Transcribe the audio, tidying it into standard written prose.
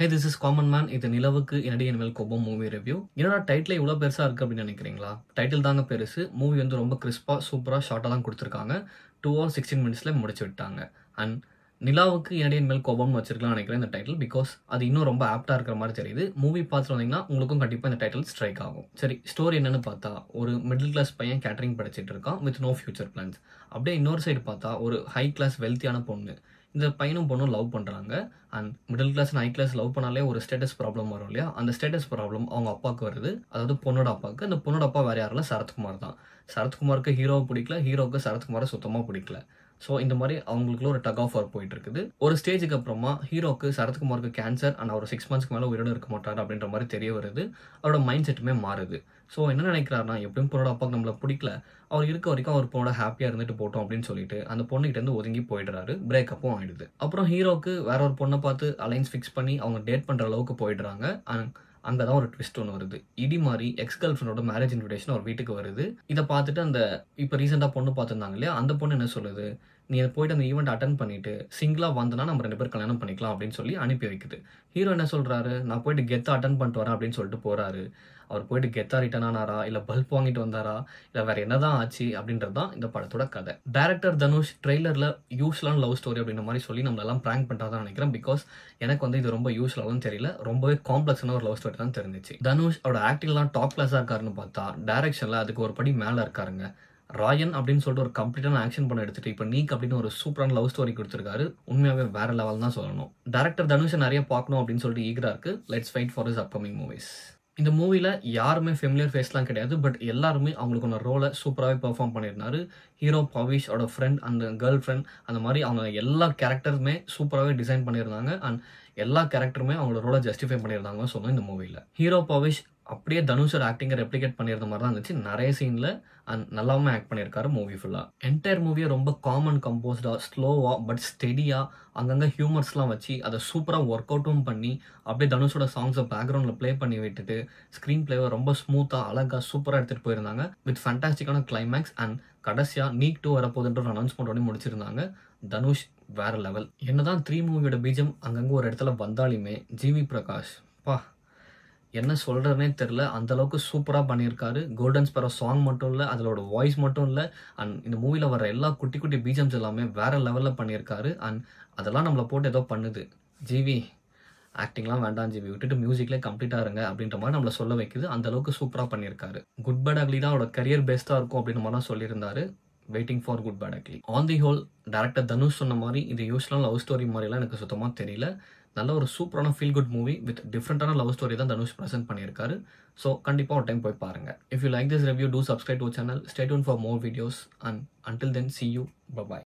Hey, this is Common Man. இது நிலவுக்கு என்னடி என் மேல் கோபம் மூவி ரிவ்யூ. என்னடா டைட்டில் இவ்வளோ பெருசாக இருக்குது அப்படின்னு நினைக்கிறீங்களா? டைட்டில் தாங்க பெருசு. மூவி வந்து ரொம்ப கிறிஸ்பாக சூப்பராக ஷார்ட்டாக தான் கொடுத்துருக்காங்க. 2 hours 16 minutes முடிச்சு விட்டாங்க. அண்ட் நிலாவுக்கு என்னடி என் மேல் கோபம்னு வச்சிருக்கலாம்னு நினைக்கிறேன் இந்த டைட்டில். பிகாஸ் அது இன்னும் ரொம்ப ஆப்டாக இருக்கிற மாதிரி தெரியுது. மூவி பார்த்துட்டு வந்தீங்கன்னா உங்களுக்கும் கண்டிப்பாக இந்த டைட்டில் ஸ்ட்ரைக் ஆகும். சரி, ஸ்டோரி என்னன்னு பார்த்தா ஒரு மிடில் கிளாஸ் பையன் கேட்டரிங் படிச்சுட்டு இருக்கான் வித் நோ ஃபியூச்சர் பிளான்ஸ். அப்படியே இன்னொரு சைடு பார்த்தா ஒரு ஹை கிளாஸ் வெல்த்தியான பொண்ணு. இந்த பையனும் பொண்ணும் லவ் பண்ணுறாங்க. And middle class and high class love பண்ணாலே ஒரு ஸ்டேட்டஸ் ப்ராப்ளம் வரும் இல்லையா? அந்த ஸ்டேட்டஸ் ப்ராப்ளம் அவங்க அப்பாவுக்கு வருது. அதாவது பொண்ணோட அப்பாவுக்கு. அந்த பொண்ணோட அப்பா வேறு யாரும் இல்லை, சரத்குமார் தான். சரத்குமாருக்கு ஹீரோவை பிடிக்கல, ஹீரோவுக்கு சரத்குமாரை சுத்தமாக பிடிக்கல. ஸோ இந்த மாதிரி அவங்களுக்குள்ள ஒரு டக் ஆஃப் வார் போயிட்டு இருக்குது. ஒரு ஸ்டேஜுக்கு அப்புறமா ஹீரோக்கு சரத்குமாருக்கு கேன்சர் அண்ட் அவர் 6 months மேலே உயிரோடு இருக்க மாட்டார் அப்படின்ற மாதிரி தெரிய வருது. அவரோட மைண்ட் செட்டுமே மாறுது. ஸோ என்ன நினைக்கிறாருன்னா, எப்படியும் பொண்ணோட அப்பாவுக்கு நம்மளை பிடிக்கல, அவர் இருக்க வரைக்கும் அவர் பொண்ணோட ஹாப்பியாக இருந்துட்டு போட்டோம் அப்படின்னு சொல்லிட்டு அந்த பொண்ணுகிட்டேருந்து ஒதுங்கி போயிடுறாரு. பிரேக்கப்பும் ஆயிடுது. அப்புறம் ஹீரோக்கு வேற ஒரு பொண்ணை பார்த்து அலைன்ஸ் ஃபிக்ஸ் பண்ணி அவங்க டேட் பண்ணுற அளவுக்கு போயிடுறாங்க. அண்ட் அங்கே தான் ஒரு ட்விஸ்ட் ஒன்று வருது. இடி மாதிரி எக்ஸ் கேர்ள் ஃப்ரெண்டோட மேரேஜ் இன்விடேஷன் அவர் வீட்டுக்கு வருது. இதை பார்த்துட்டு அந்த இப்போ ரீசெண்டாக பொண்ணு பார்த்துருந்தாங்க இல்லையா, அந்த பொண்ணு என்ன சொல்லுது, நீ போயிட்டு அந்த ஈவெண்ட் அட்டன் பண்ணிட்டு சிங்கிளாக வந்தனா நம்ம 2 பேர் கல்யாணம் பண்ணிக்கலாம் அப்படின்னு சொல்லி அனுப்பி வைக்குது. ஹீரோ என்ன சொல்கிறாரு, நான் போயிட்டு கெத்தா அட்டன் பண்ணிட்டு வரேன் அப்படின்னு சொல்லிட்டு போகிறாரு. அவர் போயிட்டு கெத்தா ரிட்டர்ன் ஆனாரா, இல்லை பல்ப் வாங்கிட்டு வந்தாரா, இல்லை வேற என்னதான் ஆச்சு அப்படின்றது தான் இந்த படத்தோட கதை. டைரக்டர் தனுஷ் ட்ரெய்லரில் யூஸ்வலான லவ் ஸ்டோரி அப்படின்ற மாதிரி சொல்லி நம்மளெல்லாம் ப்ராங்க் பண்ணுறதா நினைக்கிறேன். பிகாஸ் எனக்கு வந்து இது ரொம்ப யூஸ்வலாகவும் தெரியல, ரொம்பவே காம்ப்ளெக்ஸான ஒரு லவ் ஸ்டோரி தான் தெரிஞ்சிச்சு. தனுஷ் அவரோட ஆக்டிங்லாம் டாப் கிளாஸாக இருக்காருன்னு பார்த்தா டைரக்ஷனில் அதுக்கு ஒரு படி மேலே இருக்காருங்க. ராயன் அப்படின்னு சொல்லிட்டு ஒரு கம்ப்ளீட்டான ஆக்ஷன் பண்ண எடுத்துட்டு இப்போ நீக் அப்படின்னு ஒரு சூப்பரான லவ் ஸ்டோரி கொடுத்துருக்காரு. உண்மையாகவே வேற லெவல் தான் சொல்லணும். டேரக்டர் தனுஷை நிறைய பார்க்கணும் அப்படின்னு சொல்லிட்டு ஈகரா இருக்கு. Let's wait for his upcoming movies. இந்த மூவியில் யாருமே ஃபெமிலியர் ஃபேஸ்லாம் கிடையாது. பட் எல்லாருமே அவங்களுக்கான ரோலை சூப்பராகவே பெர்ஃபார்ம் பண்ணியிருந்தாரு. ஹீரோ பவிஷ் அவரோட ஃப்ரெண்ட், அந்த கேர்ள் ஃப்ரெண்ட், அந்த மாதிரி அவங்க எல்லா கேரக்டருமே சூப்பராகவே டிசைன் பண்ணியிருந்தாங்க. அண்ட் எல்லா கேரக்டருமே அவங்களோட ரோலை ஜஸ்டிஃபை பண்ணியிருந்தாங்க சொன்னோம் இந்த மூவியில். ஹீரோ பவிஷ் அப்படியே தனுஷோட ஆக்டிங்கை ரெப்ளிகேட் பண்ணியிருந்த மாதிரி தான் இருந்துச்சு நிறைய சீனில். அண்ட் நல்லாவும் ஆக்ட் பண்ணியிருக்காரு மூவி ஃபுல்லாக. என்டையர் மூவியை ரொம்ப காமன் கம்போஸ்டாக ஸ்லோவாக பட் ஸ்டெடியாக அங்கங்கே ஹியூமர்ஸ்லாம் வச்சு அதை சூப்பராக ஒர்க் அவுட்டும் பண்ணி அப்படியே தனுஷோட சாங்ஸை பேக்ரவுண்டில் ப்ளே பண்ணி விட்டுட்டு ஸ்க்ரீன் பிளேவை ரொம்ப ஸ்மூத்தாக அழகாக சூப்பராக எடுத்துகிட்டு போயிருந்தாங்க வித் ஃபேண்டாஸ்டிக்கான கிளைமேக்ஸ். அண்ட் கடைசியாக நீக் 2 வரப்போகுதுன்ற ஒரு அனௌன்ஸ்மெண்ட் பண்ணி முடிச்சிருந்தாங்க. தனுஷ் வேற லெவல். என்னதான் 3 மூவியோட பீஜம் அங்கங்கே ஒரு இடத்துல வந்தாலுமே ஜிவி பிரகாஷ் என்ன சொல்கிறதுனே தெரில, அந்தளவுக்கு சூப்பராக பண்ணியிருக்காரு. கோல்டன் ஸ்பேரோ சாங் மட்டும் இல்லை, அதோட வாய்ஸ் மட்டும் இல்லை, அண்ட் இந்த மூவியில் வர எல்லா குட்டி குட்டி பீஜம்ஸ் எல்லாமே வேறு லெவலில் பண்ணியிருக்காரு. அண்ட் அதெல்லாம் நம்மளை போட்டு ஏதோ பண்ணுது. ஜிவி ஆக்டிங்லாம் வேண்டாம் ஜிவி, விட்டுட்டு மியூசிக்லேயே கம்ப்ளீட்டாக இருங்க அப்படின்ற மாதிரி நம்மளை சொல்ல வைக்குது. அந்தளவுக்கு சூப்பராக பண்ணியிருக்காரு. குட் பேட் அக்லி தான் அவரோட கரியர் பெஸ்ட்டாக இருக்கும் அப்படின்ற மாதிரிலாம் சொல்லியிருந்தாரு. Waiting for good bad ugly. On the whole director Dhanush சொன்ன மாதிரி இது யூஸ்வலான லவ் ஸ்டோரி மாதிரிலாம் எனக்கு சுத்தமாக தெரியல. நல்ல ஒரு சூப்பரான ஃபீல் குட் மூவி வித் டிஃப்ரெண்டான லவ் ஸ்டோரி தான் தனுஷ் ப்ரெசென்ட் பண்ணியிருக்காரு. ஸோ கண்டிப்பாக ஒரு டைம் போய் பாருங்க. If you like this review, two subscribe to channel. Stay tune for more videos and until then see you. Bye bye.